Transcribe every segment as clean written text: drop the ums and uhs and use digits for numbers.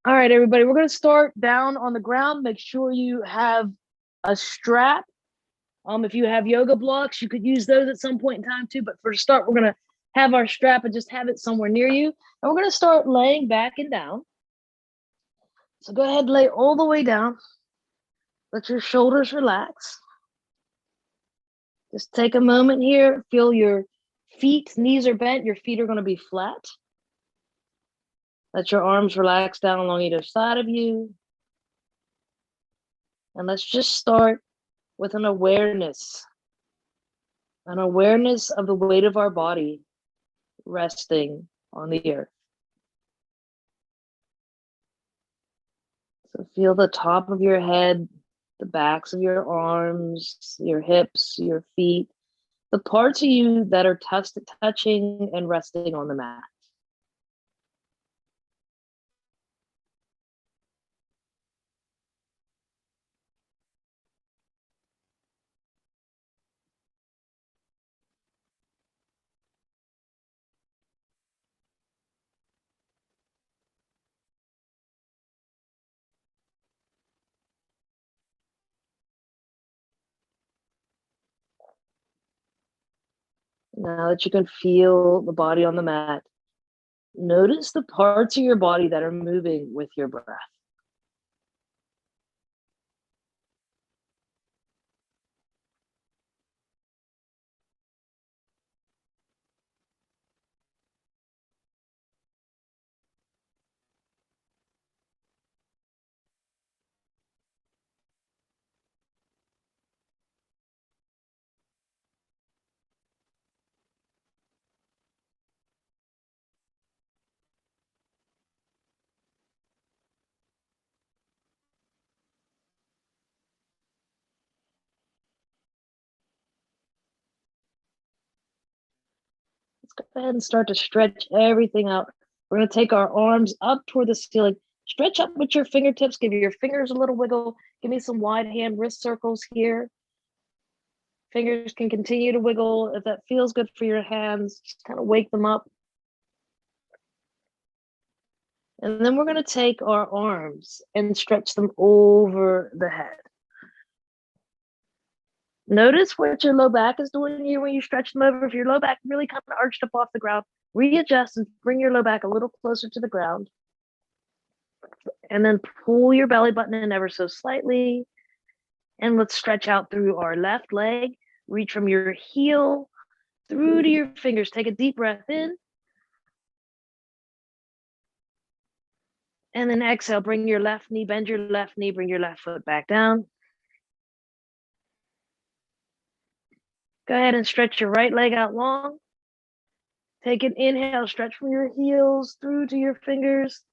All right, everybody, we're going to start down on the ground. Make sure you have a strap. If you have yoga blocks, you could use those at some point in time too. But for the start, we're going to have our strap and just have it somewhere near you. And we're going to start laying back and down. So go ahead and lay all the way down. Let your shoulders relax. Just take a moment here. Feel your feet, knees are bent. Your feet are going to be flat. Let your arms relax down along either side of you. And let's just start with an awareness of the weight of our body resting on the earth. So feel the top of your head, the backs of your arms, your hips, your feet, the parts of you that are touching and resting on the mat. Now that you can feel the body on the mat, notice the parts of your body that are moving with your breath. Let's go ahead and start to stretch everything out. We're going to take our arms up toward the ceiling. Stretch up with your fingertips. Give your fingers a little wiggle. Give me some wide hand wrist circles here. Fingers can continue to wiggle. If that feels good for your hands, just kind of wake them up. And then we're going to take our arms and stretch them over the head. Notice what your low back is doing here when you stretch them over. If your low back really kind of arched up off the ground, readjust and bring your low back a little closer to the ground. And then pull your belly button in ever so slightly. And let's stretch out through our left leg. Reach from your heel through to your fingers. Take a deep breath in. And then exhale, bring your left knee, bend your left knee, bring your left foot back down. Go ahead and stretch your right leg out long. Take an inhale, stretch from your heels through to your fingers.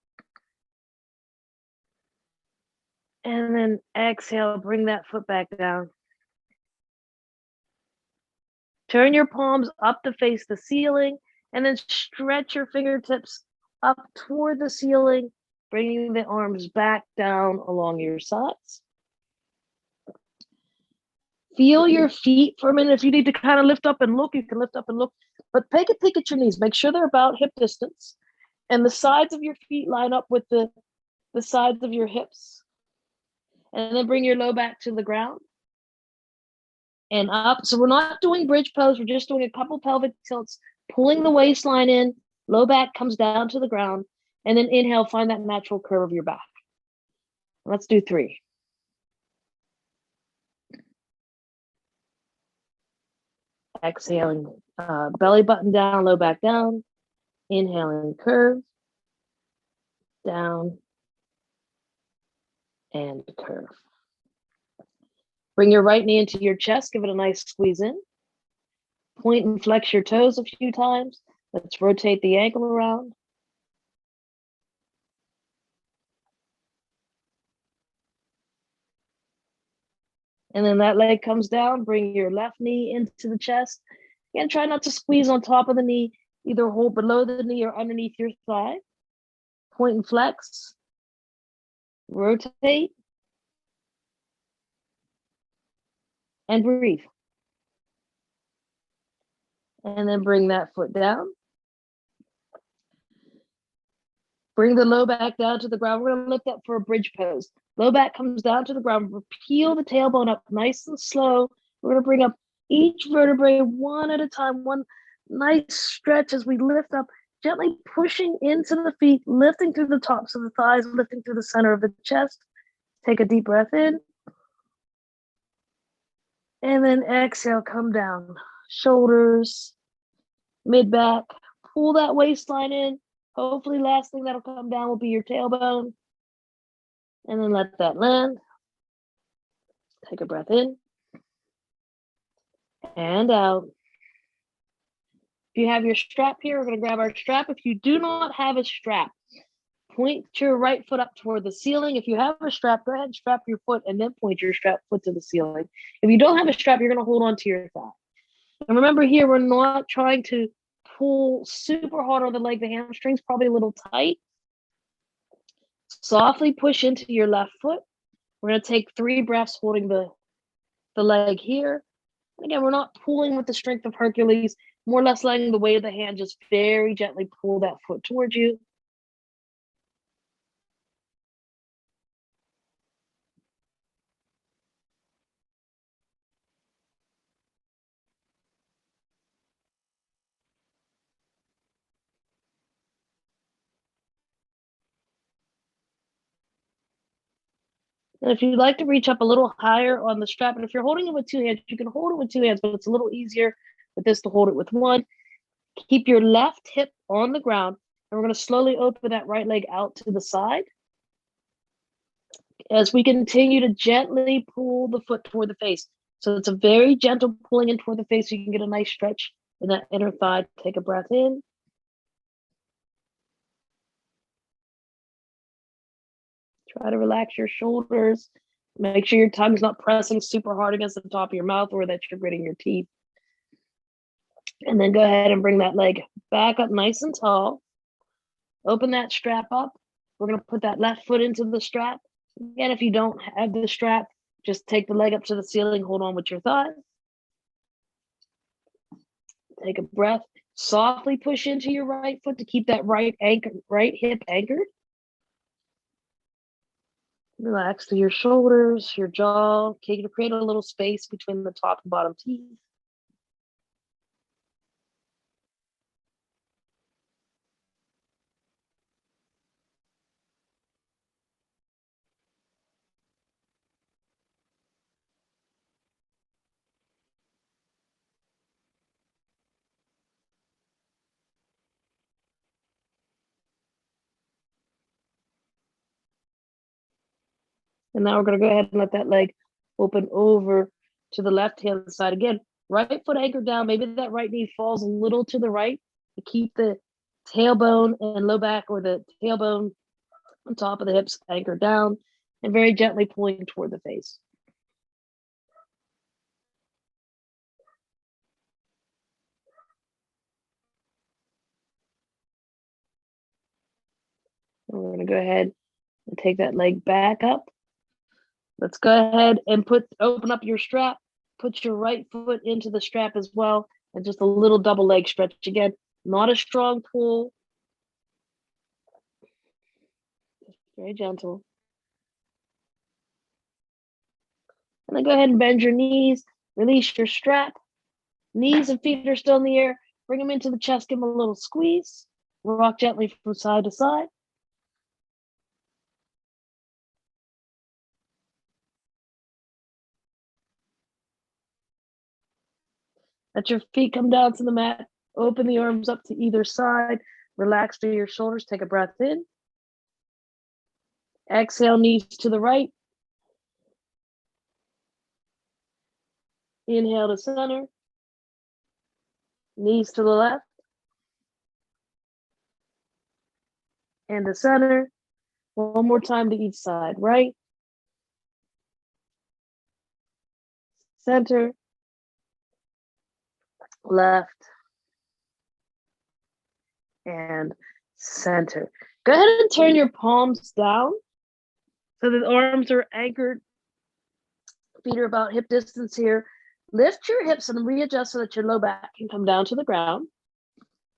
And then exhale, bring that foot back down. Turn your palms up to face the ceiling, and then stretch your fingertips up toward the ceiling, bringing the arms back down along your sides. Feel your feet for a minute. If you need to kind of lift up and look, you can lift up and look, but take a peek at your knees. Make sure they're about hip distance, and the sides of your feet line up with the sides of your hips. And then bring your low back to the ground and up. So we're not doing bridge pose. We're just doing a couple pelvic tilts, pulling the waistline in, low back comes down to the ground, and then inhale, find that natural curve of your back. Let's do 3. Exhaling, belly button down, low back down. Inhaling, curve, down, and curve. Bring your right knee into your chest. Give it a nice squeeze in. Point and flex your toes a few times. Let's rotate the ankle around. And then that leg comes down. Bring your left knee into the chest. Again, try not to squeeze on top of the knee. Either hold below the knee or underneath your thigh. Point and flex. Rotate. And breathe. And then bring that foot down. Bring the low back down to the ground. We're going to lift up for a bridge pose. Low back comes down to the ground. Peel the tailbone up nice and slow. We're going to bring up each vertebrae one at a time. One nice stretch as we lift up, gently pushing into the feet, lifting through the tops of the thighs, lifting through the center of the chest. Take a deep breath in. And then exhale, come down. Shoulders, mid-back. Pull that waistline in. Hopefully, last thing that'll come down will be your tailbone. And then let that land. Take a breath in. And out. If you have your strap here, we're going to grab our strap. If you do not have a strap, point your right foot up toward the ceiling. If you have a strap, go ahead and strap your foot and then point your strap foot to the ceiling. If you don't have a strap, you're going to hold on to your thigh. And remember here, we're not trying to pull super hard on the leg. The hamstring's probably a little tight. Softly push into your left foot. We're going to take 3 breaths holding the leg here. And again, we're not pulling with the strength of Hercules, more or less letting the weight of the hand just very gently pull that foot towards you. And if you'd like to reach up a little higher on the strap, and if you're holding it with 2 hands, you can hold it with 2 hands, but it's a little easier with this to hold it with one. Keep your left hip on the ground, and we're going to slowly open that right leg out to the side as we continue to gently pull the foot toward the face. So it's a very gentle pulling in toward the face so you can get a nice stretch in that inner thigh. Take a breath in. Try to relax your shoulders. Make sure your tongue's not pressing super hard against the top of your mouth or that you're gritting your teeth. And then go ahead and bring that leg back up nice and tall. Open that strap up. We're going to put that left foot into the strap. Again, if you don't have the strap, just take the leg up to the ceiling, hold on with your thigh. Take a breath. Softly push into your right foot to keep that right hip anchored. Relax through your shoulders, your jaw. Okay, to create a little space between the top and bottom teeth. And now we're going to go ahead and let that leg open over to the left-hand side. Again, right foot anchored down. Maybe that right knee falls a little to the right to keep the tailbone and low back, or the tailbone on top of the hips anchored down, and very gently pulling toward the face. And we're going to go ahead and take that leg back up. Let's go ahead and open up your strap. Put your right foot into the strap as well, and just a little double leg stretch. Again, not a strong pull. Just very gentle. And then go ahead and bend your knees. Release your strap. Knees and feet are still in the air. Bring them into the chest. Give them a little squeeze. Rock gently from side to side. Let your feet come down to the mat. Open the arms up to either side. Relax through your shoulders. Take a breath in. Exhale, knees to the right. Inhale to center. Knees to the left. And to center. One more time to each side. Right. Center. Left. And center. Go ahead and turn your palms down so the arms are anchored. Feet are about hip distance here. Lift your hips and readjust so that your low back can come down to the ground.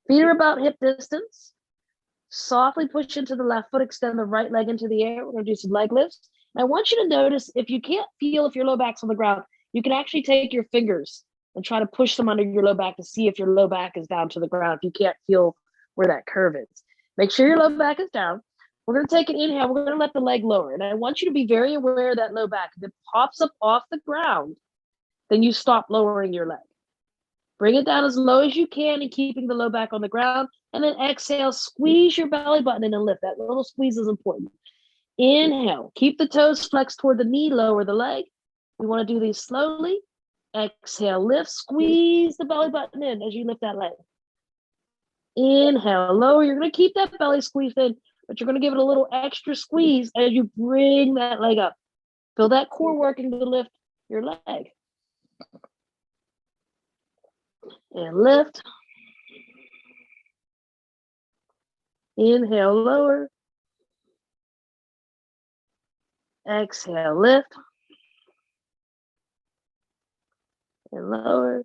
Feet are about hip distance. Softly push into the left foot, extend the right leg into the air. We're going to do some leg lifts. And I want you to notice, if you can't feel if your low back's on the ground, you can actually take your fingers and try to push them under your low back to see if your low back is down to the ground, if you can't feel where that curve is. Make sure your low back is down. We're going to take an inhale. We're going to let the leg lower. And I want you to be very aware of that low back. If it pops up off the ground, then you stop lowering your leg. Bring it down as low as you can and keeping the low back on the ground. And then exhale, squeeze your belly button in and lift. That little squeeze is important. Inhale, keep the toes flexed toward the knee, lower the leg. We want to do these slowly. Exhale, lift, squeeze the belly button in as you lift that leg. Inhale, lower. You're going to keep that belly squeezed in, but you're going to give it a little extra squeeze as you bring that leg up. Feel that core working to lift your leg. And lift. Inhale, lower. Exhale, lift. And lower.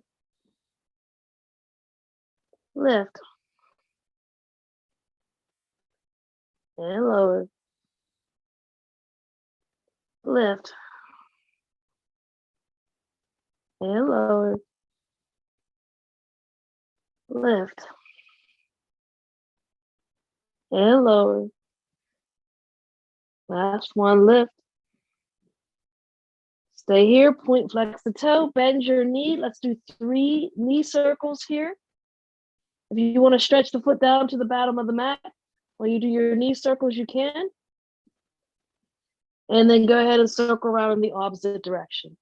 Lift. And lower. Lift. And lower. Lift. And lower. Last one, lift. Stay here, point, flex the toe, bend your knee. Let's do 3 knee circles here. If you want to stretch the foot down to the bottom of the mat, while you do your knee circles, you can. And then go ahead and circle around in the opposite direction.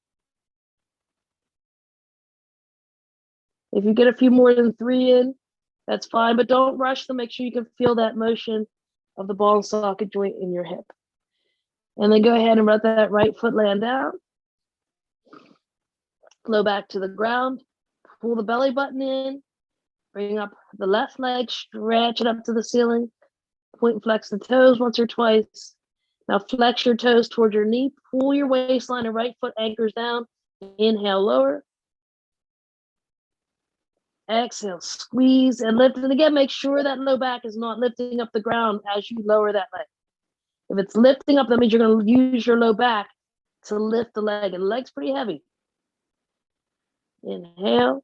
If you get a few more than 3 in, that's fine, but don't rush them. Make sure you can feel that motion of the ball and socket joint in your hip. And then go ahead and let that right foot land down. Low back to the ground. Pull the belly button in. Bring up the left leg, stretch it up to the ceiling. Point and flex the toes once or twice. Now flex your toes toward your knee. Pull your waistline and right foot anchors down. Inhale, lower. Exhale, squeeze and lift. And again, make sure that low back is not lifting up the ground as you lower that leg. If it's lifting up, that means you're going to use your low back to lift the leg. And the leg's pretty heavy. Inhale.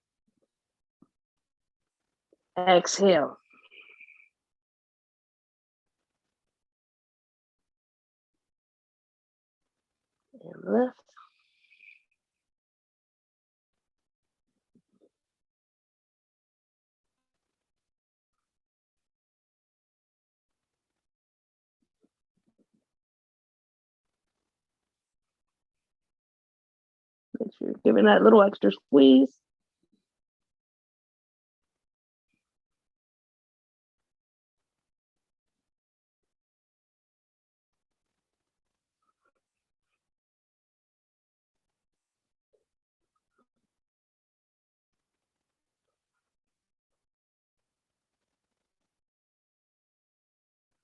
Exhale. And lift. Make sure you're giving that little extra squeeze.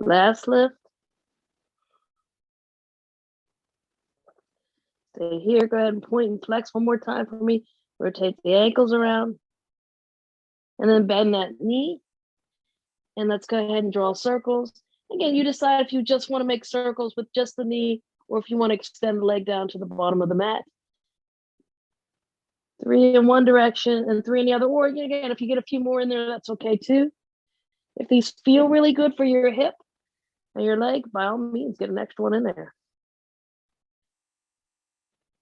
Last lift. Stay here. Go ahead and point and flex one more time for me. Rotate the ankles around. And then bend that knee. And let's go ahead and draw circles. Again, you decide if you just want to make circles with just the knee or if you want to extend the leg down to the bottom of the mat. 3 in one direction and 3 in the other. Or again, if you get a few more in there, that's okay too. If these feel really good for your hip and your leg, by all means, get an extra one in there.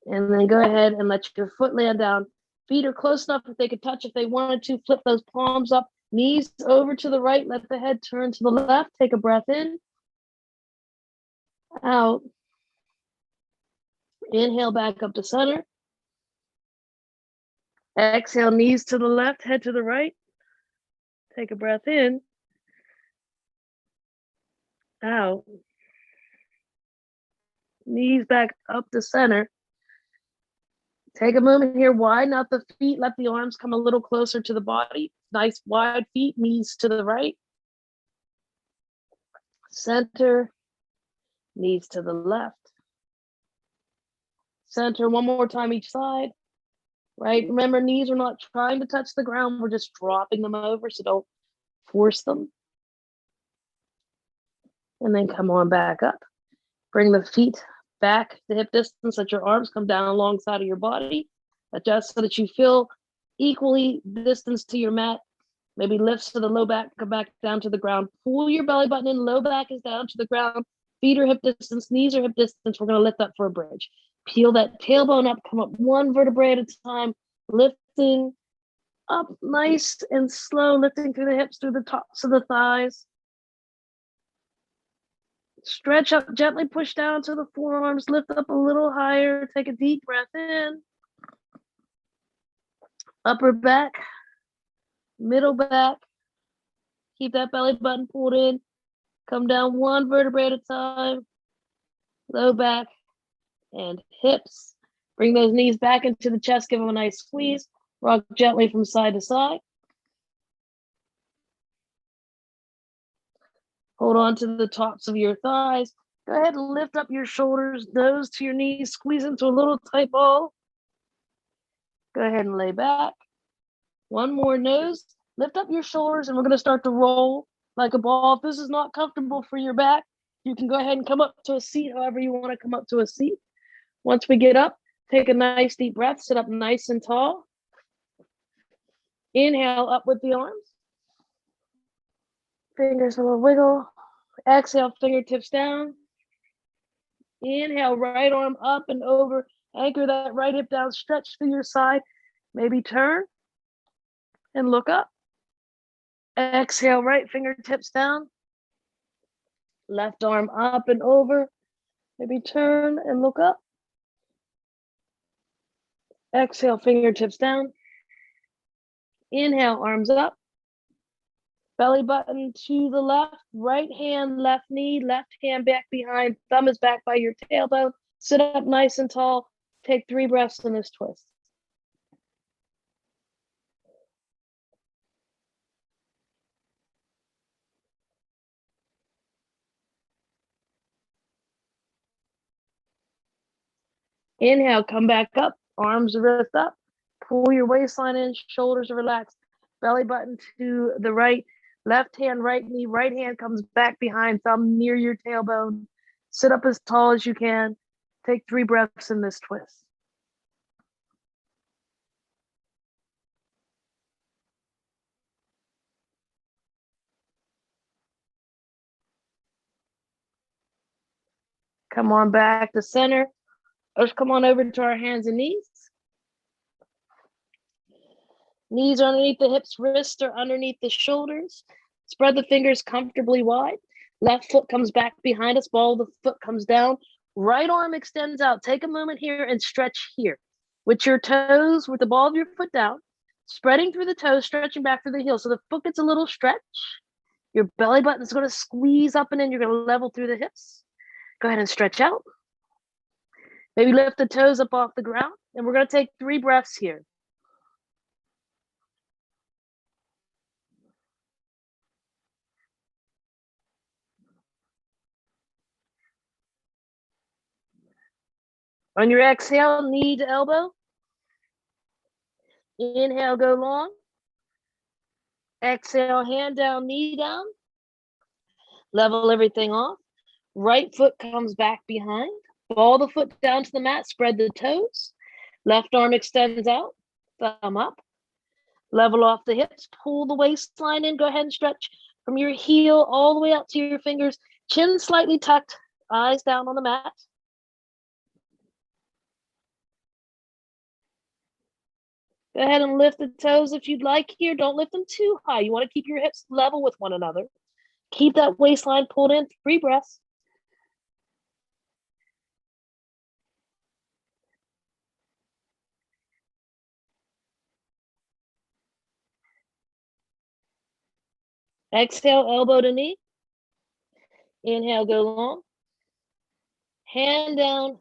And then go ahead and let your foot land down. Feet are close enough if they could touch. If they wanted to, flip those palms up. Knees over to the right. Let the head turn to the left. Take a breath in. Out. Inhale back up to center. Exhale, knees to the left, head to the right. Take a breath in. Out. Knees back up to center. Take a moment here, widen out the feet, let the arms come a little closer to the body. Nice wide feet, knees to the right. Center, knees to the left. Center, one more time each side. Right, remember knees are not trying to touch the ground, we're just dropping them over, so don't force them. And then come on back up. Bring the feet back to hip distance. Let your arms come down alongside of your body. Adjust so that you feel equally distanced to your mat. Maybe lift so the low back, come back down to the ground. Pull your belly button in, low back is down to the ground. Feet are hip distance, knees are hip distance. We're gonna lift up for a bridge. Peel that tailbone up, come up one vertebrae at a time, lifting up nice and slow, lifting through the hips, through the tops of the thighs. Stretch up, gently push down to the forearms, lift up a little higher, take a deep breath in. Upper back, middle back. Keep that belly button pulled in. Come down one vertebrae at a time. Low back and hips. Bring those knees back into the chest, give them a nice squeeze. Rock gently from side to side. Hold on to the tops of your thighs. Go ahead and lift up your shoulders, nose to your knees, squeeze into a little tight ball. Go ahead and lay back. One more nose. Lift up your shoulders, and we're going to start to roll like a ball. If this is not comfortable for your back, you can go ahead and come up to a seat however you want to come up to a seat. Once we get up, take a nice deep breath, sit up nice and tall. Inhale up with the arms. Fingers a little wiggle. Exhale, fingertips down. Inhale, right arm up and over. Anchor that right hip down, stretch to your side. Maybe turn and look up. Exhale, right fingertips down. Left arm up and over. Maybe turn and look up. Exhale, fingertips down. Inhale, arms up. Belly button to the left, right hand, left knee, left hand back behind, thumb is back by your tailbone. Sit up nice and tall. Take 3 breaths in this twist. Inhale, come back up, arms lift up. Pull your waistline in, shoulders relaxed. Belly button to the right, left hand, right knee, right hand comes back behind, thumb near your tailbone. Sit up as tall as you can. Take 3 breaths in this twist. Come on back to center. Let's come on over to our hands and knees. Knees are underneath the hips, wrists are underneath the shoulders. Spread the fingers comfortably wide. Left foot comes back behind us, ball of the foot comes down. Right arm extends out. Take a moment here and stretch here. With your toes, with the ball of your foot down, spreading through the toes, stretching back through the heel. So the foot gets a little stretch. Your belly button is going to squeeze up and in. You're going to level through the hips. Go ahead and stretch out. Maybe lift the toes up off the ground. And we're going to take 3 breaths here. On your exhale, knee to elbow. Inhale, go long. Exhale, hand down, knee down. Level everything off. Right foot comes back behind. Ball the foot down to the mat, spread the toes. Left arm extends out, thumb up. Level off the hips, pull the waistline in. Go ahead and stretch from your heel all the way out to your fingers. Chin slightly tucked, eyes down on the mat. Go ahead and lift the toes if you'd like here. Don't lift them too high. You want to keep your hips level with one another. Keep that waistline pulled in. 3 breaths. Exhale, elbow to knee. Inhale, go long. Hand down,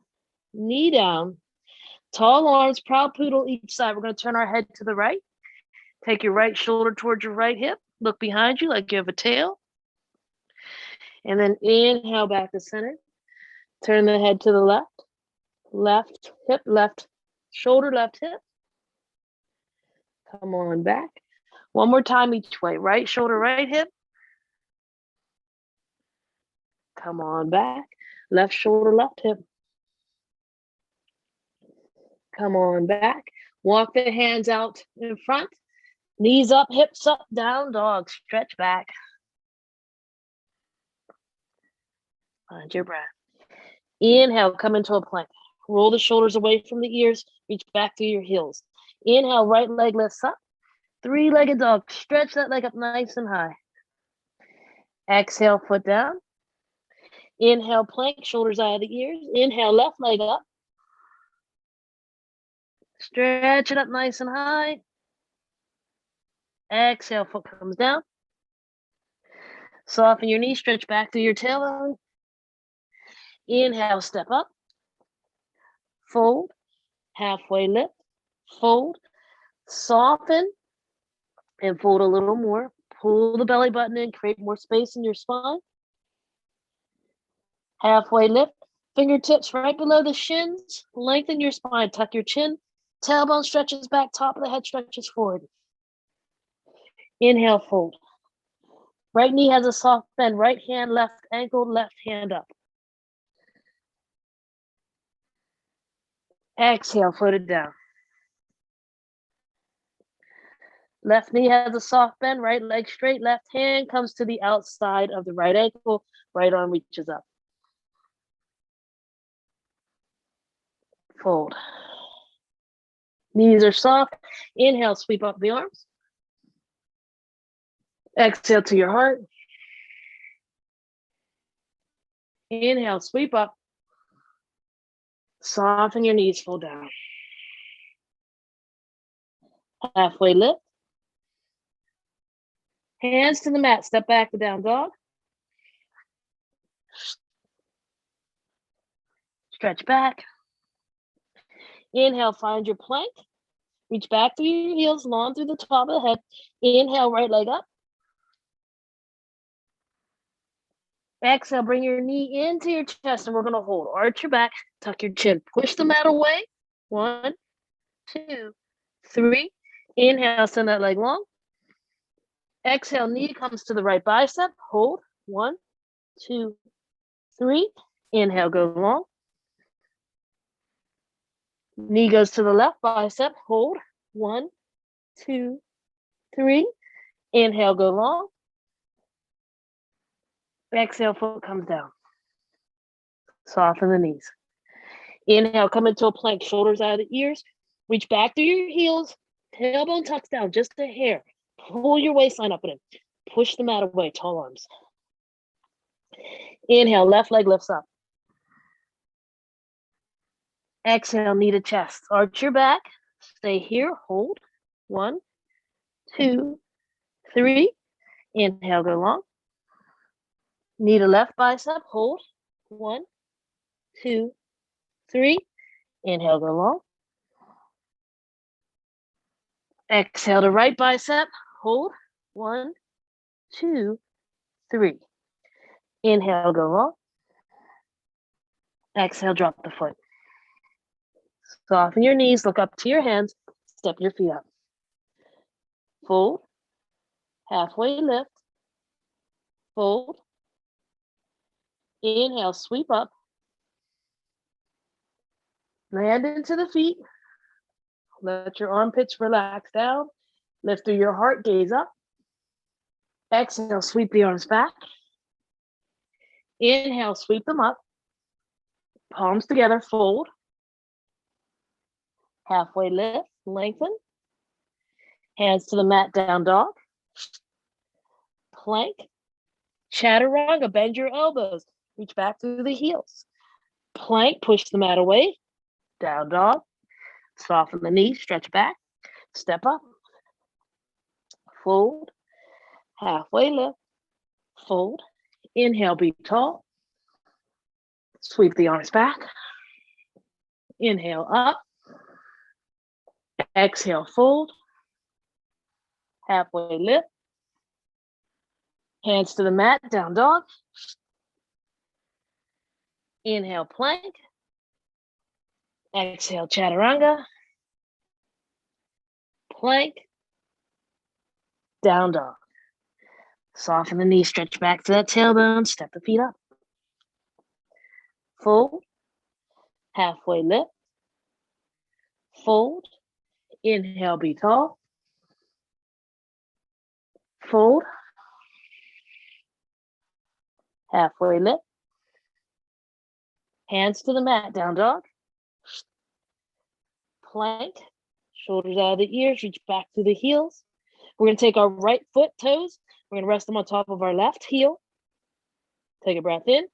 knee down. Tall arms, proud poodle each side. We're going to turn our head to the right. Take your right shoulder towards your right hip. Look behind you like you have a tail. And then inhale back to center. Turn the head to the left. Left hip, left shoulder, left hip. Come on back. One more time each way. Right shoulder, right hip. Come on back. Left shoulder, left hip. Come on back. Walk the hands out in front. Knees up, hips up, down dog. Stretch back. Find your breath. Inhale, come into a plank. Roll the shoulders away from the ears. Reach back through your heels. Inhale, right leg lifts up. Three-legged dog. Stretch that leg up nice and high. Exhale, foot down. Inhale, plank, shoulders out of the ears. Inhale, left leg up. Stretch it up nice and high. Exhale, foot comes down. Soften your knees, stretch back through your tailbone. Inhale, step up. Fold. Halfway lift. Fold. Soften. And fold a little more. Pull the belly button in, create more space in your spine. Halfway lift. Fingertips right below the shins. Lengthen your spine, tuck your chin. Tailbone stretches back, top of the head stretches forward. Inhale, fold. Right knee has a soft bend. Right hand, left ankle, left hand up. Exhale, foot it down. Left knee has a soft bend. Right leg straight. Left hand comes to the outside of the right ankle. Right arm reaches up. Fold. Knees are soft. Inhale, sweep up the arms. Exhale to your heart. Inhale, sweep up. Soften your knees, fold down. Halfway lift. Hands to the mat, step back to down dog. Stretch back. Inhale, find your plank. Reach back through your heels, long through the top of the head. Inhale, right leg up. Exhale, bring your knee into your chest, and we're going to hold. Arch your back, tuck your chin. Push the mat away. 1, 2, 3. Inhale, send that leg long. Exhale, knee comes to the right bicep. Hold. 1, 2, 3. Inhale, go long. Knee goes to the left bicep. Hold. 1, 2, 3. Inhale, go long. Exhale, foot comes down. Soften the knees. Inhale, come into a plank, shoulders out of the ears. Reach back through your heels. Tailbone tucks down just a hair. Pull your waistline up and in. Push the mat away, tall arms. Inhale, left leg lifts up. Exhale, knee to chest. Arch your back. Stay here. Hold. 1, 2, 3. Inhale, go long. Knee to left bicep. Hold. 1, 2, 3. Inhale, go long. Exhale to right bicep. Hold. 1, 2, 3. Inhale, go long. Exhale, drop the foot. Soften your knees. Look up to your hands. Step your feet up. Fold. Halfway lift. Fold. Inhale, sweep up. Land into the feet. Let your armpits relax down. Lift through your heart, gaze up. Exhale, sweep the arms back. Inhale, sweep them up. Palms together, fold. Halfway lift, lengthen. Hands to the mat, down dog. Plank. Chaturanga, bend your elbows. Reach back through the heels. Plank, push the mat away. Down dog. Soften the knees, stretch back. Step up. Fold. Halfway lift. Fold. Inhale, be tall. Sweep the arms back. Inhale up. Exhale, fold. Halfway lift. Hands to the mat, down dog. Inhale, plank. Exhale, chaturanga. Plank. Down dog. Soften the knees, stretch back to that tailbone, step the feet up. fold, halfway lift, fold, inhale, be tall, fold, halfway lift, hands to the mat, down dog, plank, shoulders out of the ears, reach back to the heels. We're going to take our right foot toes, we're going to rest them on top of our left heel. Take a breath in,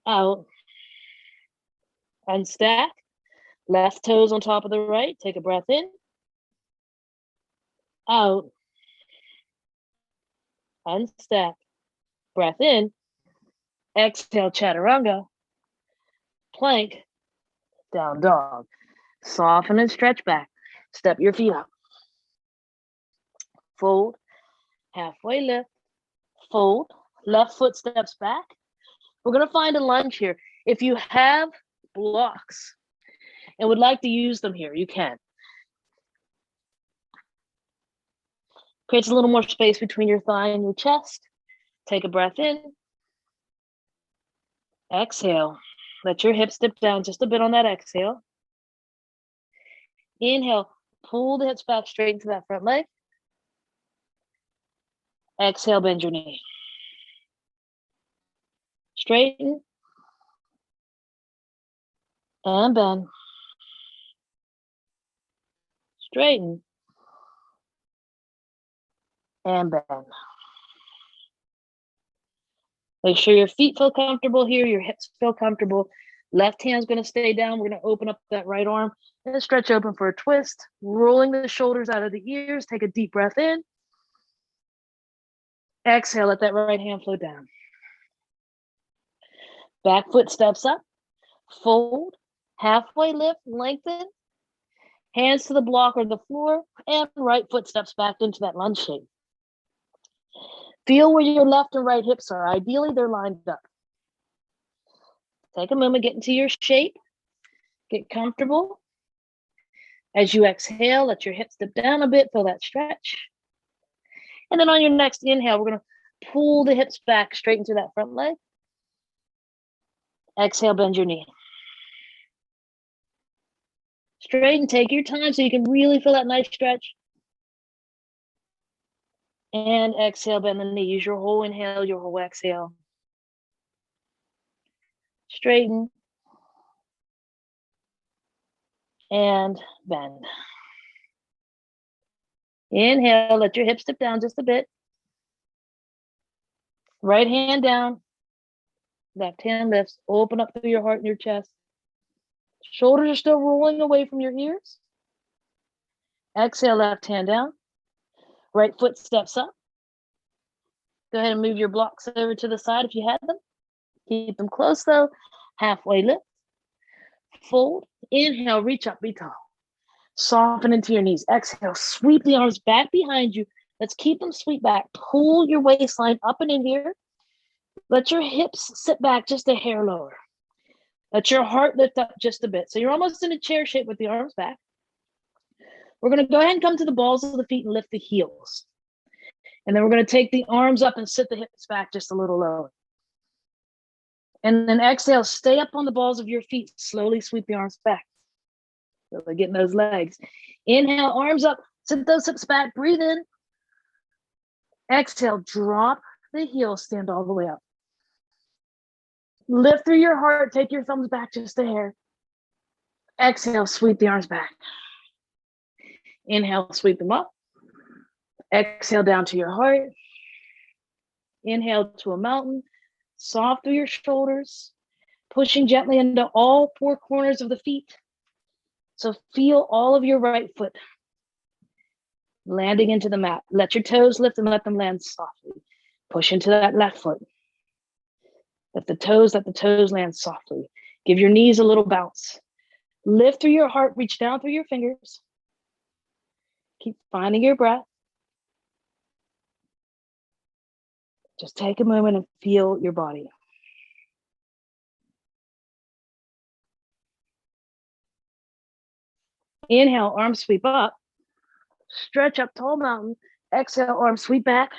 out, unstack, left toes on top of the right, take a breath in, out, unstack, breath in, exhale, chaturanga, plank, down dog. Soften and stretch back. Step your feet up. Fold, halfway lift, fold, left foot steps back. We're going to find a lunge here. If you have blocks and would like to use them here, you can. Creates a little more space between your thigh and your chest. Take a breath in. Exhale. Let your hips dip down just a bit on that exhale. Inhale, pull the hips back straight into that front leg. Exhale, bend your knee. Straighten. And bend. Straighten. And bend. Make sure your feet feel comfortable here, your hips feel comfortable. Left hand's going to stay down. We're going to open up that right arm and stretch open for a twist. Rolling the shoulders out of the ears. Take a deep breath in. Exhale, let that right hand flow down. Back foot steps up. Fold. Halfway lift, lengthen. Hands to the block or the floor. And right foot steps back into that lunge shape. Feel where your left and right hips are. Ideally, they're lined up. Take a moment, get into your shape. Get comfortable. As you exhale, let your hips dip down a bit. Feel that stretch. And then on your next inhale, we're going to pull the hips back straight into that front leg. Exhale, bend your knee. Straighten, take your time so you can really feel that nice stretch. And exhale, bend the knee. Use your whole inhale, your whole exhale. Straighten. And bend. Inhale, let your hips dip down just a bit. Right hand down. Left hand lifts. Open up through your heart and your chest. Shoulders are still rolling away from your ears. Exhale, left hand down. Right foot steps up. Go ahead and move your blocks over to the side if you had them. Keep them close though. Halfway lift. Fold. Inhale, reach up, be tall. Soften into your knees. Exhale, sweep the arms back behind you. Let's keep them sweep back. Pull your waistline up and in here. Let your hips sit back just a hair lower. Let your heart lift up just a bit. So you're almost in a chair shape with the arms back. We're going to go ahead and come to the balls of the feet and lift the heels. And then we're going to take the arms up and sit the hips back just a little lower. And then exhale, stay up on the balls of your feet. Slowly sweep the arms back. So we're getting those legs. Inhale, arms up, sit those hips back, breathe in. Exhale, drop the heels, stand all the way up. Lift through your heart, take your thumbs back just a hair. Exhale, sweep the arms back. Inhale, sweep them up. Exhale down to your heart. Inhale to a mountain. Soft through your shoulders. Pushing gently into all four corners of the feet. So feel all of your right foot landing into the mat. Let your toes lift and let them land softly. Push into that left foot. Let the toes land softly. Give your knees a little bounce. Lift through your heart, reach down through your fingers. Keep finding your breath. Just take a moment and feel your body. Inhale, arms sweep up. Stretch up, tall mountain. Exhale, arms sweep back.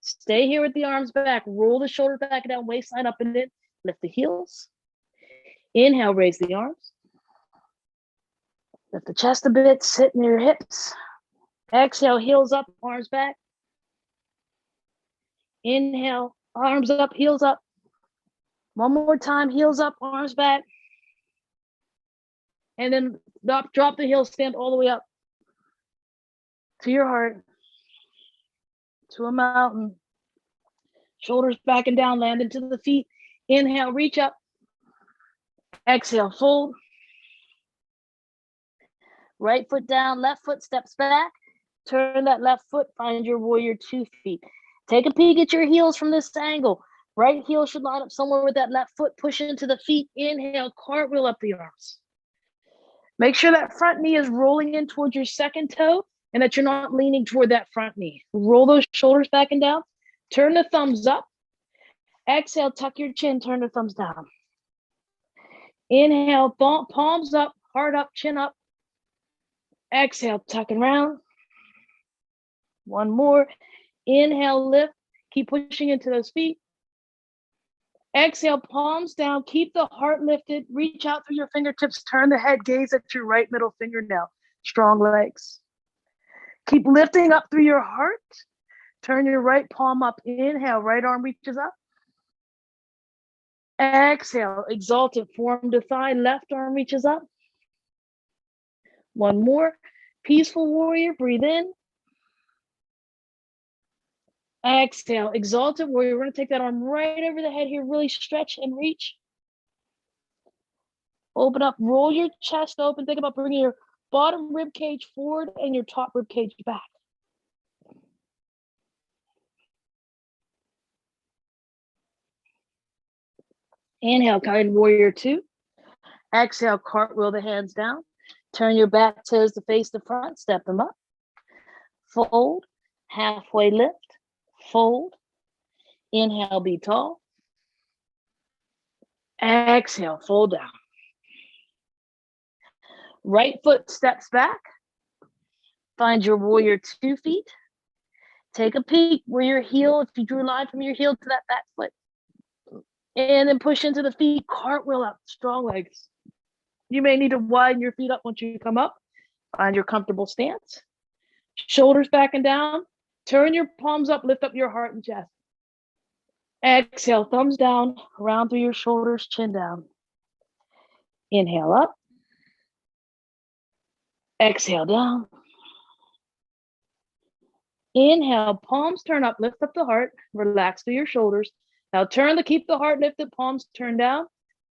Stay here with the arms back. Roll the shoulders back and down, waistline up and in. Lift the heels. Inhale, raise the arms. Lift the chest a bit, sit near your hips. Exhale, heels up, arms back. Inhale, arms up, heels up. One more time, heels up, arms back. And then drop the heels, stand all the way up to your heart, to a mountain. Shoulders back and down, land into the feet. Inhale, reach up. Exhale, fold. Right foot down, left foot steps back. Turn that left foot, find your warrior 2 feet. Take a peek at your heels from this angle. Right heel should line up somewhere with that left foot. Push into the feet. Inhale, cartwheel up the arms. Make sure that front knee is rolling in towards your second toe and that you're not leaning toward that front knee. Roll those shoulders back and down. Turn the thumbs up. Exhale, tuck your chin, turn the thumbs down. Inhale, palms up, heart up, chin up. Exhale, tuck and round. One more. Inhale, lift. Keep pushing into those feet. Exhale, palms down. Keep the heart lifted. Reach out through your fingertips. Turn the head. Gaze at your right middle fingernail. Strong legs. Keep lifting up through your heart. Turn your right palm up. Inhale, right arm reaches up. Exhale, exalted, form to thigh. Left arm reaches up. One more. Peaceful warrior. Breathe in. Exhale, exalted warrior. We're going to take that arm right over the head here. Really stretch and reach. Open up, roll your chest open. Think about bringing your bottom rib cage forward and your top rib cage back. Inhale, guided warrior 2. Exhale, cartwheel the hands down. Turn your back toes to face the front. Step them up. Fold, halfway lift. Fold. Inhale, be tall. Exhale, fold down. Right foot steps back. Find your warrior 2 feet. Take a peek where your heel, if you drew a line from your heel to that back foot. And then push into the feet, cartwheel up, strong legs. You may need to widen your feet up once you come up. Find your comfortable stance. Shoulders back and down. Turn your palms up, lift up your heart and chest. Exhale, thumbs down, round through your shoulders, chin down. Inhale up. Exhale down. Inhale, palms turn up, lift up the heart, relax through your shoulders. Now turn to keep the heart lifted, palms turn down.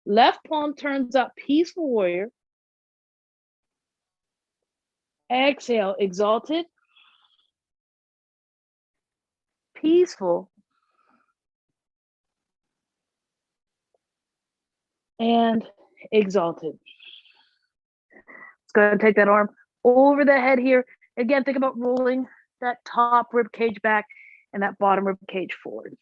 Left palm turns up, peaceful warrior. Exhale, exalted. Peaceful. And exalted. Let's go ahead and take that arm over the head here. Again, think about rolling that top rib cage back and that bottom rib cage forward.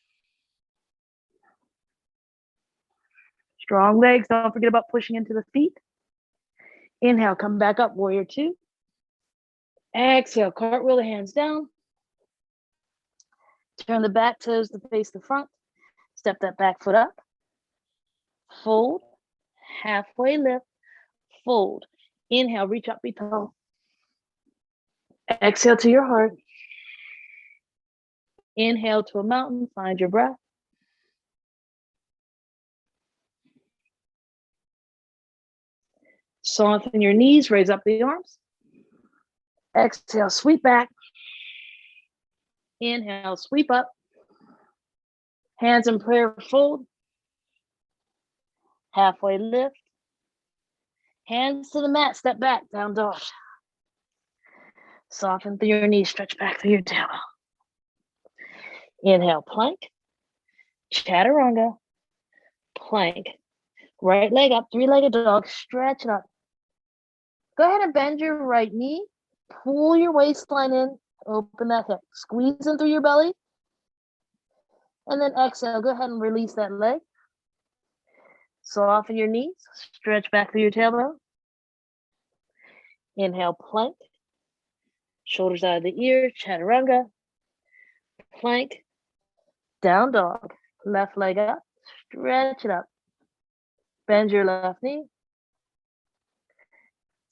Strong legs. Don't forget about pushing into the feet. Inhale, come back up, warrior 2. Exhale, cartwheel the hands down. Turn the back toes to face the front. Step that back foot up. Fold. Halfway lift. Fold. Inhale, reach up, be tall. Exhale to your heart. Inhale to a mountain, find your breath. Soften your knees, raise up the arms. Exhale, sweep back. Inhale, sweep up. Hands in prayer, fold. Halfway lift. Hands to the mat, step back, down dog. Soften through your knees, stretch back through your tailbone. Inhale, plank. Chaturanga. Plank. Right leg up, 3-legged dog, stretch it up. Go ahead and bend your right knee. Pull your waistline in, open that hip. Squeeze in through your belly. And then exhale, go ahead and release that leg. Soften your knees, stretch back through your tailbone. Inhale, plank. Shoulders out of the ear, chaturanga. Plank. Down dog. Left leg up. Stretch it up. Bend your left knee.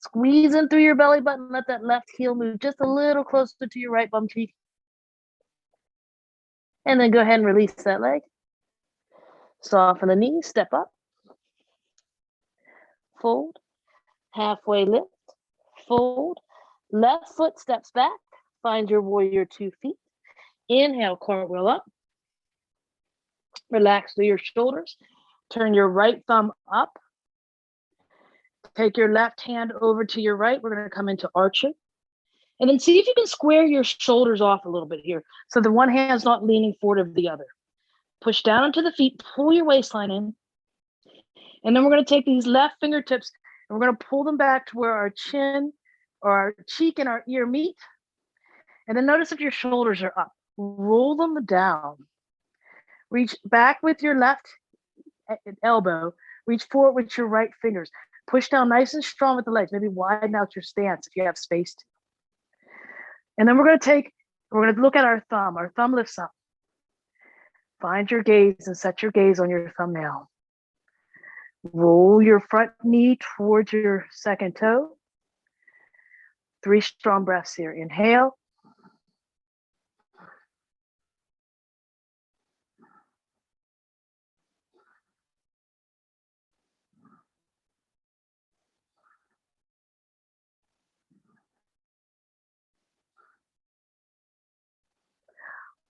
Squeeze in through your belly button. Let that left heel move just a little closer to your right bum cheek. And then go ahead and release that leg. Soften the knee. Step up. Fold. Halfway lift. Fold. Left foot steps back. Find your warrior 2 feet. Inhale, cartwheel up. Relax through your shoulders. Turn your right thumb up. Take your left hand over to your right. We're going to come into archer. And then see if you can square your shoulders off a little bit here. So the one hand's not leaning forward of the other. Push down into the feet. Pull your waistline in. And then we're going to take these left fingertips and we're going to pull them back to where our chin or our cheek and our ear meet. And then notice if your shoulders are up. Roll them down. Reach back with your left elbow. Reach forward with your right fingers. Push down nice and strong with the legs. Maybe widen out your stance if you have space to. And then we're going to look at our thumb. Our thumb lifts up. Find your gaze and set your gaze on your thumbnail. Roll your front knee towards your second toe. 3 strong breaths here. Inhale.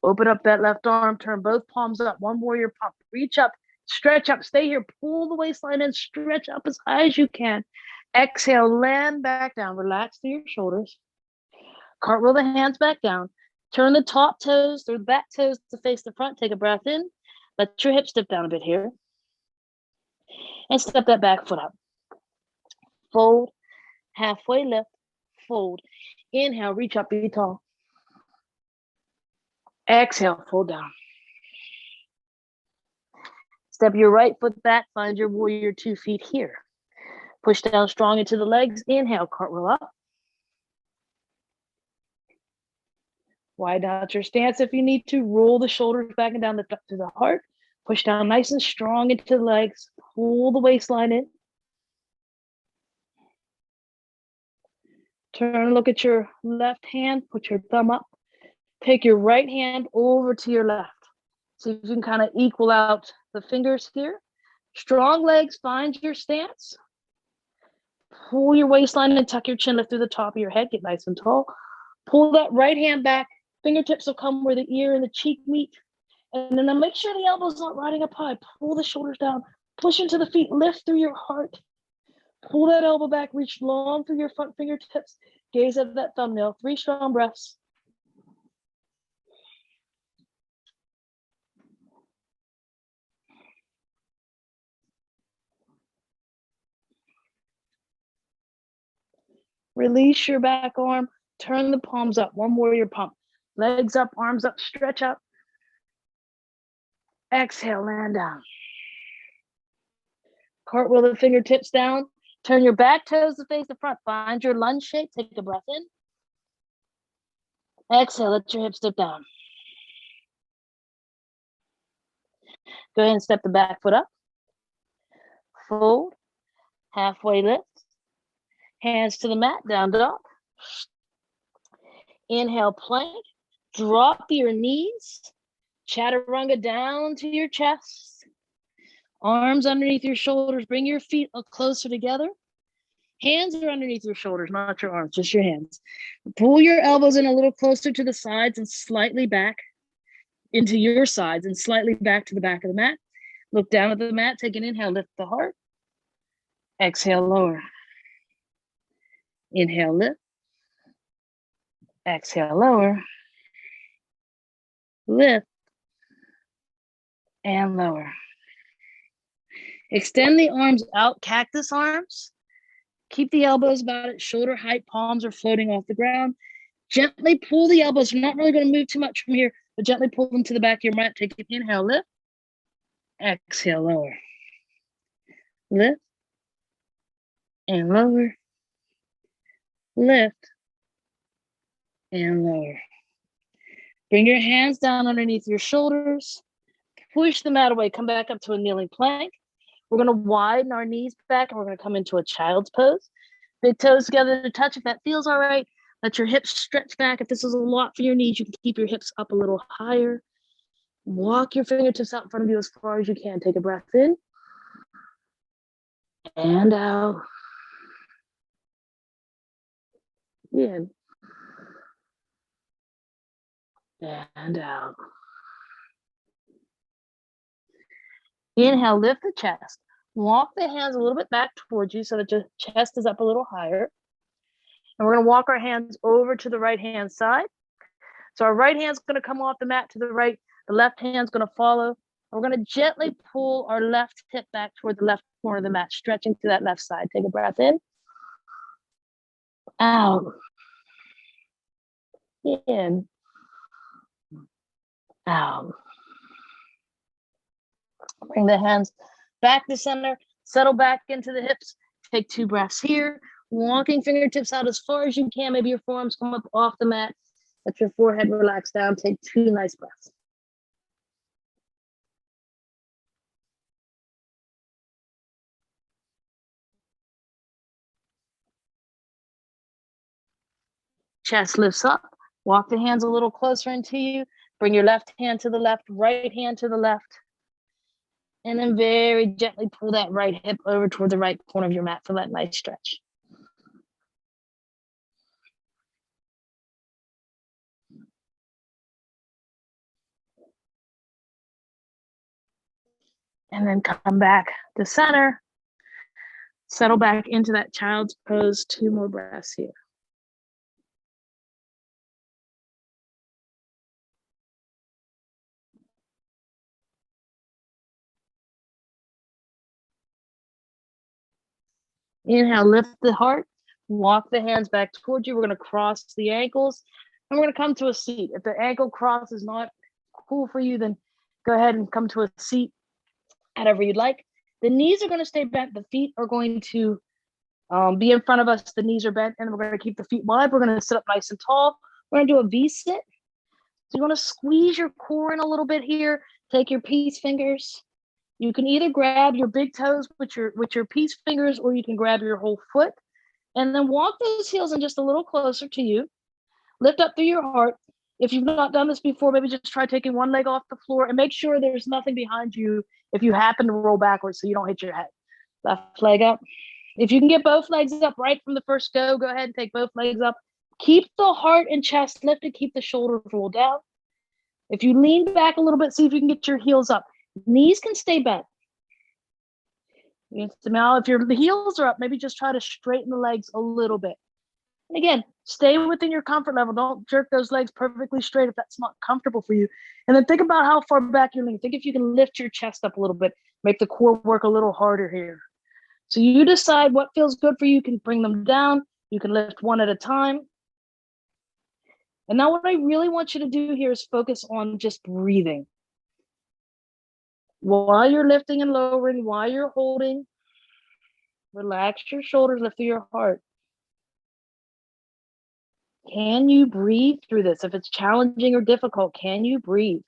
Open up that left arm, turn both palms up, 1 warrior pump. Reach up, stretch up, stay here, pull the waistline in, stretch up as high as you can. Exhale, land back down, relax through your shoulders. Cartwheel the hands back down. Turn the top toes or the back toes to face the front. Take a breath in. Let your hips dip down a bit here. And step that back foot up. Fold, halfway lift, fold. Inhale, reach up, be tall. Exhale, fold down. Step your right foot back, find your warrior 2 feet here. Push down strong into the legs. Inhale, cartwheel up. Widen out your stance if you need to. Roll the shoulders back and down, lift up to the heart. Push down nice and strong into the legs. Pull the waistline in. Turn and look at your left hand. Put your thumb up. Take your right hand over to your left. So you can kind of equal out the fingers here. Strong legs, find your stance. Pull your waistline and tuck your chin, lift through the top of your head, get nice and tall. Pull that right hand back. Fingertips will come where the ear and the cheek meet. And then make sure the elbow's not riding up high. Pull the shoulders down. Push into the feet, lift through your heart. Pull that elbow back, reach long through your front fingertips. Gaze at that thumbnail. 3 strong breaths. Release your back arm. Turn the palms up. 1 warrior pump. Legs up, arms up, stretch up. Exhale, land down. Cartwheel the fingertips down. Turn your back toes to face the front. Find your lunge shape. Take a breath in. Exhale, let your hips dip down. Go ahead and step the back foot up. Fold. Halfway lift. Hands to the mat, down dog. Inhale, plank. Drop your knees. Chaturanga down to your chest. Arms underneath your shoulders. Bring your feet closer together. Hands are underneath your shoulders, not your arms, just your hands. Pull your elbows in a little closer to the sides and slightly back into your sides and slightly back to the back of the mat. Look down at the mat. Take an inhale, lift the heart. Exhale, lower. Inhale, lift. Exhale, lower. Lift. And lower. Extend the arms out, cactus arms. Keep the elbows about at shoulder height. Palms are floating off the ground. Gently pull the elbows. You're not really going to move too much from here, but gently pull them to the back of your mat. Take an inhale, lift. Exhale, lower. Lift. And lower. Lift. And lower. Bring your hands down underneath your shoulders. push the mat away, come back up to a kneeling plank. We're going to widen our knees back and we're going to come into a child's pose. Big toes together to touch. If that feels all right, let your hips stretch back. If this is a lot for your knees, you can keep your hips up a little higher. Walk your fingertips out in front of you as far as you can. Take a breath in and out. In and out. Inhale, lift the chest. Walk the hands a little bit back towards you so that your chest is up a little higher. And we're going to walk our hands over to the right hand side. So our right hand's going to come off the mat to the right. The left hand's going to follow. We're going to gently pull our left hip back toward the left corner of the mat, stretching to that left side. Take a breath in. Out. In. Out. Bring the hands back to center. Settle back into the hips. Take 2 breaths here. Walking fingertips out as far as you can. Maybe your forearms come up off the mat. Let your forehead relax down. Take 2 nice breaths. Chest lifts up. Walk the hands a little closer into you. Bring your left hand to the left, right hand to the left. And then very gently pull that right hip over toward the right corner of your mat for that nice stretch. And then come back to center. Settle back into that child's pose. 2 more breaths here. Inhale, lift the heart. Walk the hands back towards you. We're going to cross the ankles. And we're going to come to a seat. If the ankle cross is not cool for you, then go ahead and come to a seat, however you'd like. The knees are going to stay bent. The feet are going to be in front of us. The knees are bent, and we're going to keep the feet wide. We're going to sit up nice and tall. We're going to do a V-sit. So you want to squeeze your core in a little bit here. Take your peace fingers. You can either grab your big toes with your peace fingers, or you can grab your whole foot. And then walk those heels in just a little closer to you. Lift up through your heart. If you've not done this before, maybe just try taking one leg off the floor and make sure there's nothing behind you if you happen to roll backwards so you don't hit your head. Left leg up. If you can get both legs up right from the first go ahead and take both legs up. Keep the heart and chest lifted. Keep the shoulders rolled down. If you lean back a little bit, see if you can get your heels up. Knees can stay bent. Now, if your heels are up, maybe just try to straighten the legs a little bit. And again, stay within your comfort level. Don't jerk those legs perfectly straight if that's not comfortable for you. And then think about how far back you're leaning. Think if you can lift your chest up a little bit, make the core work a little harder here. So you decide what feels good for you. You can bring them down. You can lift one at a time. And now what I really want you to do here is focus on just breathing. While you're lifting and lowering, while you're holding, relax your shoulders, lift through your heart. Can you breathe through this? If it's challenging or difficult, can you breathe?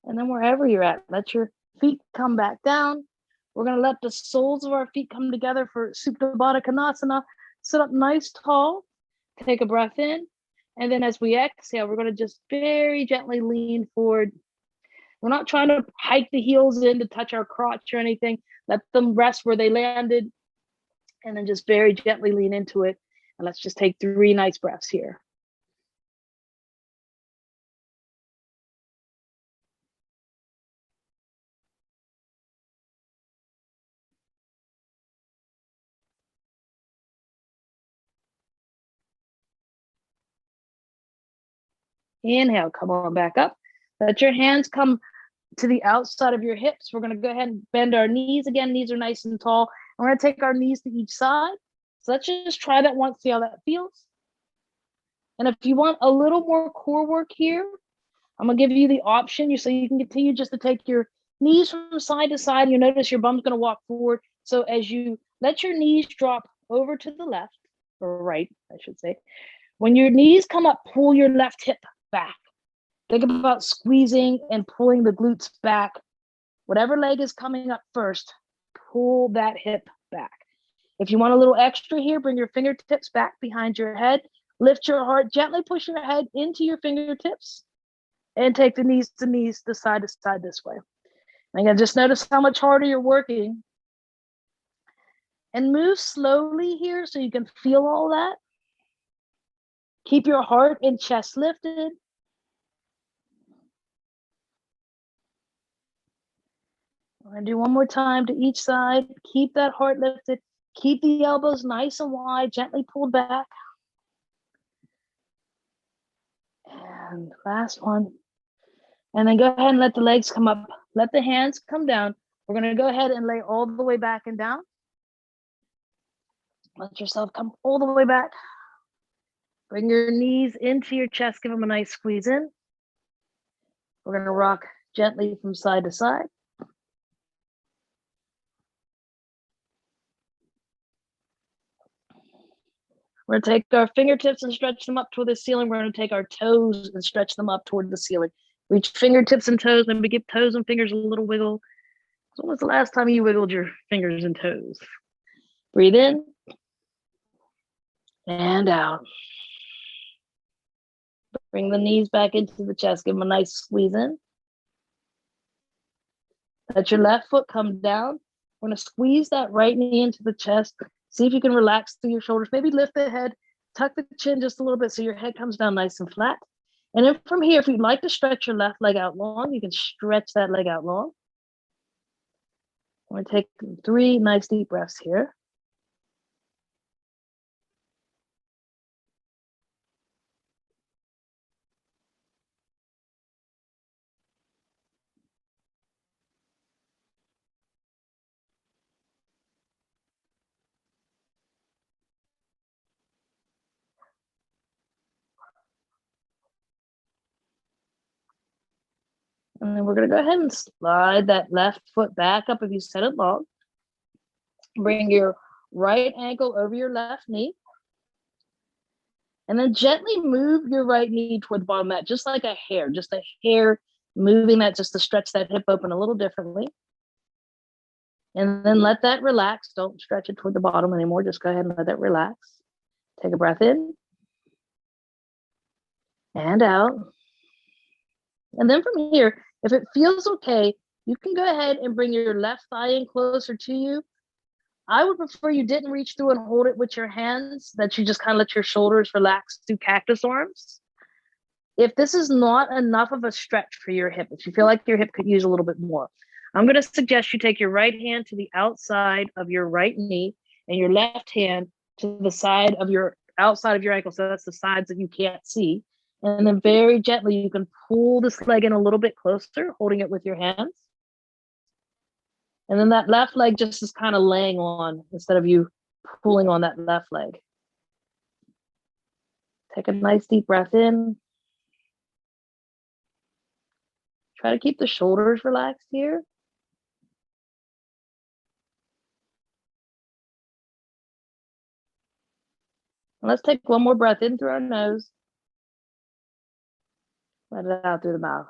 And then wherever you're at, let your feet come back down. We're going to let the soles of our feet come together for Supta Baddha Konasana. Sit up nice tall. Take a breath in. And then as we exhale, we're going to just very gently lean forward. We're not trying to hike the heels in to touch our crotch or anything. Let them rest where they landed. And then just very gently lean into it. And let's just take 3 nice breaths here. Inhale, come on back up. Let your hands come to the outside of your hips. We're going to go ahead and bend our knees again. Knees are nice and tall. We're going to take our knees to each side. So let's just try that once, see how that feels. And if you want a little more core work here, I'm going to give you the option so you can continue just to take your knees from side to side. You notice your bum's going to walk forward. So as you Let your knees drop over to the left, or right, I should say. When your knees come up, pull your left hip back. Think about squeezing and pulling the glutes back. Whatever leg is coming up first, pull that hip back. If you want a little extra here, bring your fingertips back behind your head. Lift your heart, gently push your head into your fingertips, and take the knees to knees, to side this way. And again, just notice how much harder you're working. And move slowly here so you can feel all that. Keep your heart and chest lifted. I'm going to do one more time to each side. Keep that heart lifted. Keep the elbows nice and wide, gently pulled back. And last one. And then go ahead and let the legs come up. Let the hands come down. We're going to go ahead and lay all the way back and down. Let yourself come all the way back. Bring your knees into your chest. Give them a nice squeeze in. We're going to rock gently from side to side. We're going to take our fingertips and stretch them up toward the ceiling. We're going to take our toes and stretch them up toward the ceiling. Reach fingertips and toes, maybe give toes and fingers a little wiggle. So when was the last time you wiggled your fingers and toes? Breathe in and out. Bring the knees back into the chest. Give them a nice squeeze in. Let your left foot come down. We're going to squeeze that right knee into the chest. See if you can relax through your shoulders. Maybe lift the head, tuck the chin just a little bit so your head comes down nice and flat. And then from here, if you'd like to stretch your left leg out long, you can stretch that leg out long. We're going to take 3 nice deep breaths here. And then we're going to go ahead and slide that left foot back up if you set it long. Bring your right ankle over your left knee. And then gently move your right knee toward the bottom mat, just like a hair, moving that just to stretch that hip open a little differently. And then let that relax. Don't stretch it toward the bottom anymore. Just go ahead and let that relax. Take a breath in and out. And then from here, if it feels okay, you can go ahead and bring your left thigh in closer to you. I would prefer you didn't reach through and hold it with your hands, that you just kind of let your shoulders relax through cactus arms. If this is not enough of a stretch for your hip, if you feel like your hip could use a little bit more, I'm going to suggest you take your right hand to the outside of your right knee and your left hand to the side of your outside of your ankle. So that's the sides that you can't see. And then very gently, you can pull this leg in a little bit closer, holding it with your hands. And then that left leg just is kind of laying on instead of you pulling on that left leg. Take a nice deep breath in. Try to keep the shoulders relaxed here. And let's take one more breath in through our nose. Let it out through the mouth.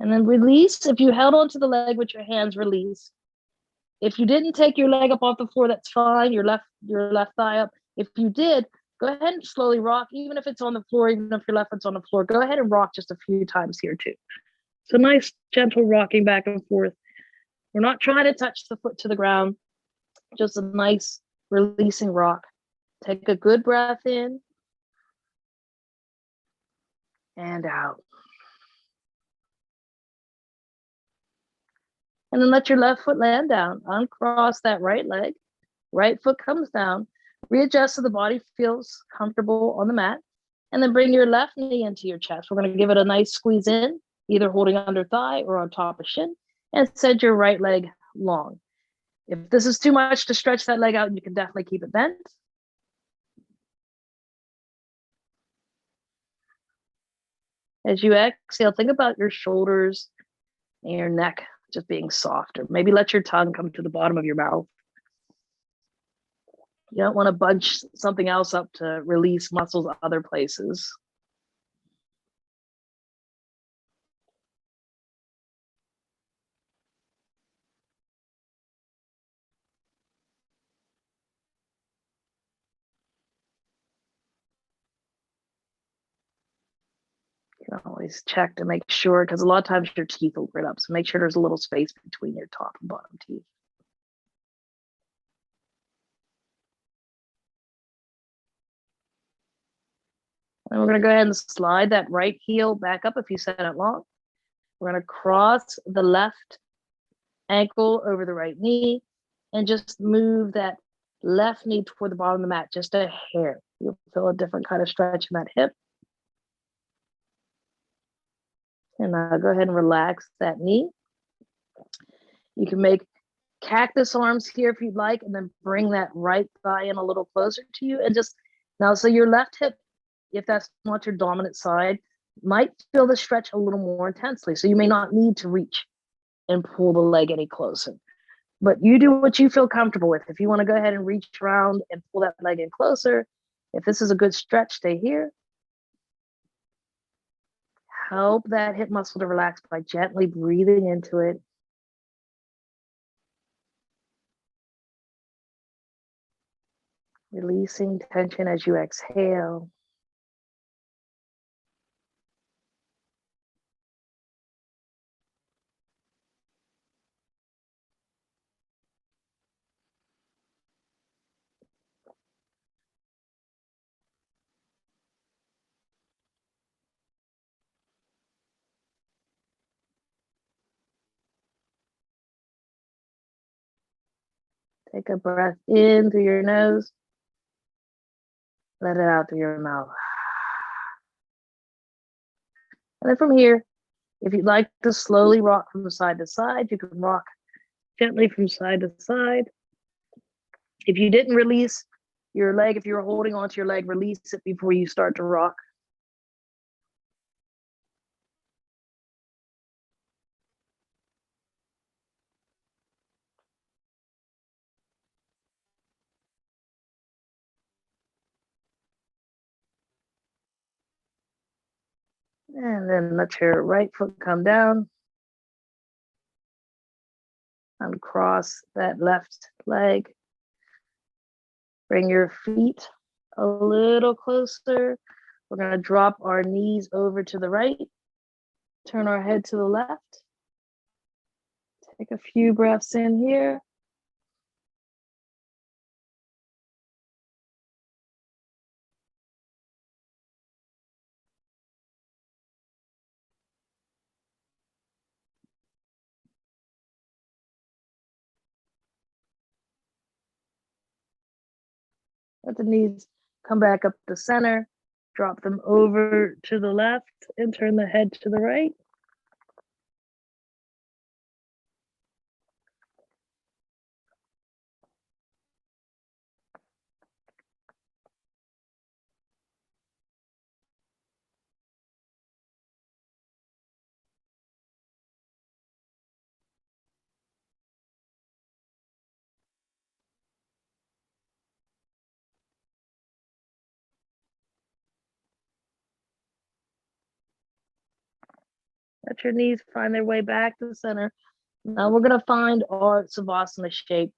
And then release. If you held onto the leg with your hands, release. If you didn't take your leg up off the floor, that's fine. Your left thigh up. If you did, go ahead and slowly rock, even if it's on the floor, even if your left foot's on the floor. Go ahead and rock just a few times here too. So nice, gentle rocking back and forth. We're not trying to touch the foot to the ground. Just a nice releasing rock. Take a good breath in and out. And then let your left foot land down. Uncross that right leg. Right foot comes down. Readjust so the body feels comfortable on the mat. And then bring your left knee into your chest. We're going to give it a nice squeeze in, either holding under thigh or on top of shin. And send your right leg long. If this is too much to stretch that leg out, you can definitely keep it bent. As you exhale, think about your shoulders and your neck just being softer. Maybe let your tongue come to the bottom of your mouth. You don't want to bunch something else up to release muscles other places. You can always check to make sure, because a lot of times your teeth will grit up. So make sure there's a little space between your top and bottom teeth. And we're going to go ahead and slide that right heel back up if you set it long. We're going to cross the left ankle over the right knee and just move that left knee toward the bottom of the mat, just a hair. You'll feel a different kind of stretch in that hip. And go ahead and relax that knee. You can make cactus arms here if you'd like, and then bring that right thigh in a little closer to you. And just now, so your left hip, if that's not your dominant side, might feel the stretch a little more intensely. So you may not need to reach and pull the leg any closer. But you do what you feel comfortable with. If you want to go ahead and reach around and pull that leg in closer, if this is a good stretch, stay here. Help that hip muscle to relax by gently breathing into it. Releasing tension as you exhale. Take a breath in through your nose. Let it out through your mouth. And then from here, if you'd like to slowly rock from side to side, you can rock gently from side to side. If you didn't release your leg, if you were holding onto your leg, release it before you start to rock. And then let your right foot come down. Uncross that left leg. Bring your feet a little closer. We're going to drop our knees over to the right. Turn our head to the left. Take a few breaths in here. Let the knees come back up to center. Drop them over to the left and turn the head to the right. Let your knees find their way back to the center. Now we're going to find our Savasana shape.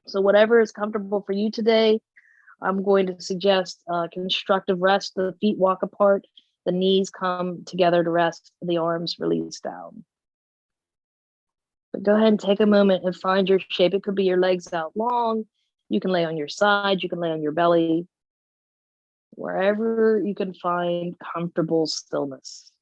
So whatever is comfortable for you today, I'm going to suggest constructive rest. The feet walk apart, the knees come together to rest, the arms release down. But go ahead and take a moment and find your shape. It could be your legs out long. You can lay on your side. You can lay on your belly. Wherever you can find comfortable stillness.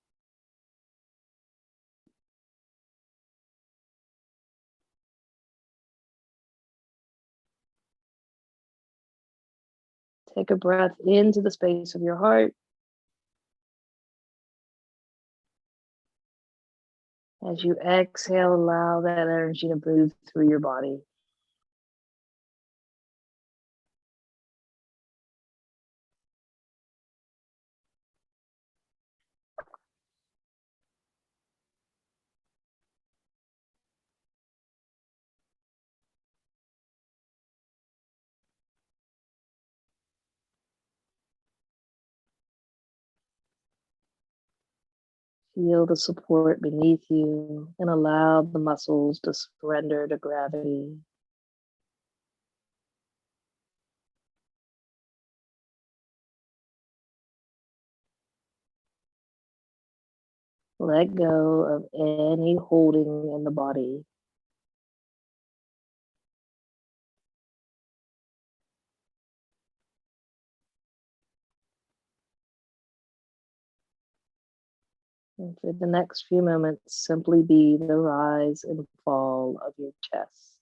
Take a breath into the space of your heart. As you exhale, allow that energy to move through your body. Feel the support beneath you and allow the muscles to surrender to gravity. Let go of any holding in the body. And for the next few moments, simply be the rise and fall of your chest.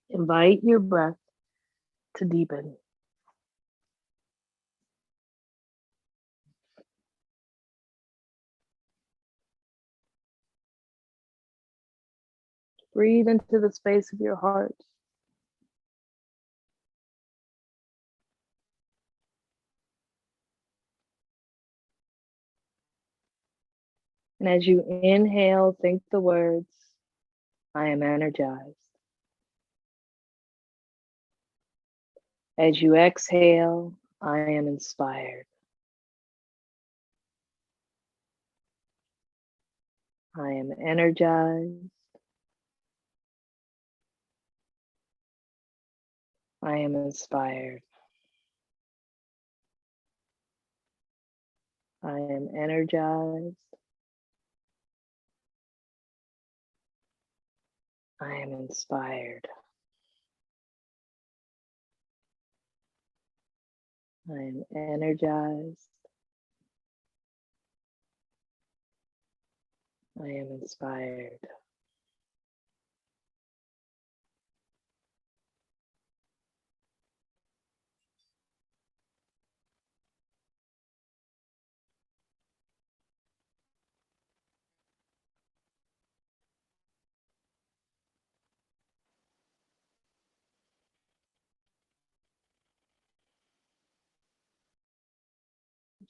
Invite your breath to deepen. Breathe into the space of your heart. And as you inhale, think the words, I am energized. As you exhale, I am inspired. I am energized. I am inspired. I am energized. I am inspired. I am energized. I am inspired.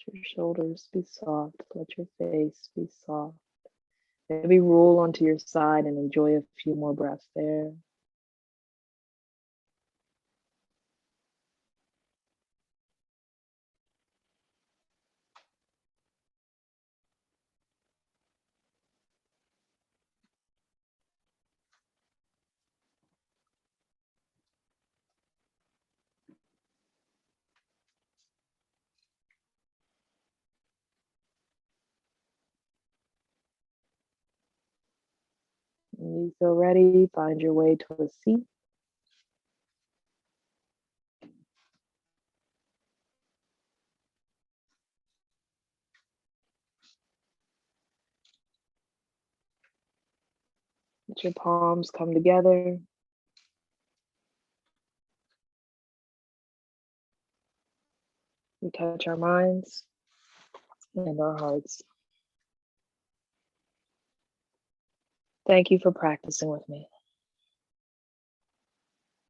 Let your shoulders be soft. Let your face be soft. Maybe roll onto your side and enjoy a few more breaths there. you feel ready, find your way to a seat. Let your palms come together. We touch our minds and our hearts. Thank you for practicing with me.